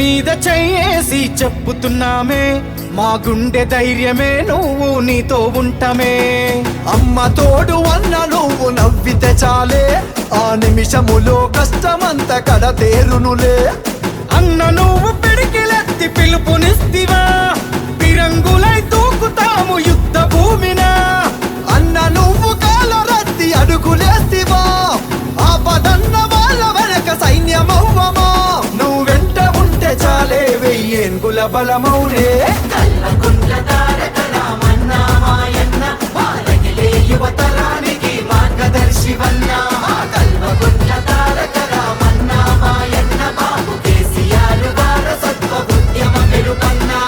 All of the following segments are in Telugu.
మీద చేసి చెప్పుతున్నామే, మా గుండె ధైర్యమే నువ్వు నీతో ఉంటామే. అమ్మ తోడు అన్న నువ్వు నవ్వితే చాలే, ఆ నిమిషములో కష్టమంత కడతేరునులే. అన్న నువ్వు పిడికిలెత్తి పిలుపునిస్తివా, పిరంగులై తూకుతాము యుద్ధ భూమిన. అన్న నువ్వు కాలరత్తి అడుగులేస్తివా, ఆపదన్న వాళ్ళ వెనక సైన్యమవ్వమా. నువ్వు వెంట ఉంటే చాలే వెయ్యేంగుల బలమౌలే. యువతరానికి మార్గదర్శివన్నా కల్వకుంట్ల తారక రామన్న మాయన్న బాబు కేసీఆర్ వారసత్వ ఉద్యమ మెరుపన్నా.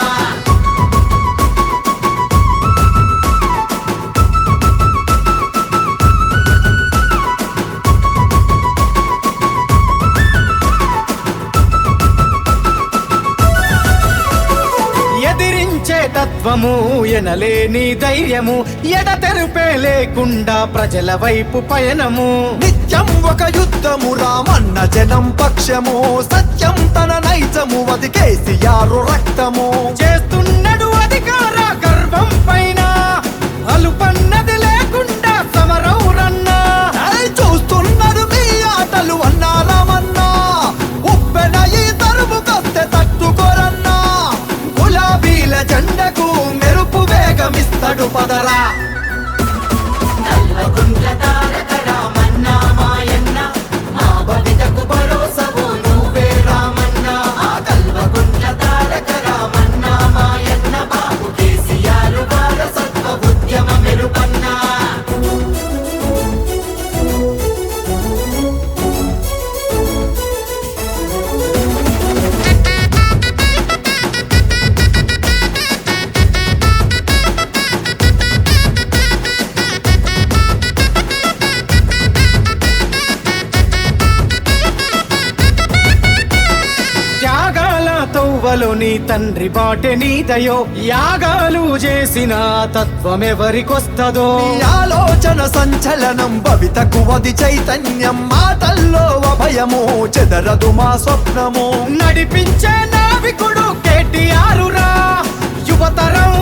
ఎదిరించే తత్వము, ఎనలేని ధైర్యము, ఎడతెరుపే లేకుండా ప్రజల వైపు పయనము. నిత్యం ఒక యుద్ధము, రామన్న జనం పక్షము, సత్యం తన నైజము, అది కేసీఆర్ రక్తము. చేస్తున్నాడు అధికార గర్వం పైన, అలుపన్నది లేకుండా సమరౌరన్నా. చూస్తున్నారు మీ ఆటలు అన్నా రామన్నా, ఉప్పెన ఈ తరువు కస్తే తట్టుకోరన్నా. గులాబీల జెండకు మెరుపు వేగమిస్తాడు పదరా. నీ తండ్రి బాటె నీదయో, యాగాలు చేసిన తత్వమెవరికొస్తదో. ఆలోచన సంచలనం భవితకు అది చైతన్యం, మాటల్లో అభయము చెదరదు మా స్వప్నము. నడిపించే నావికుడు కేటీఆర్ రా, యువతరం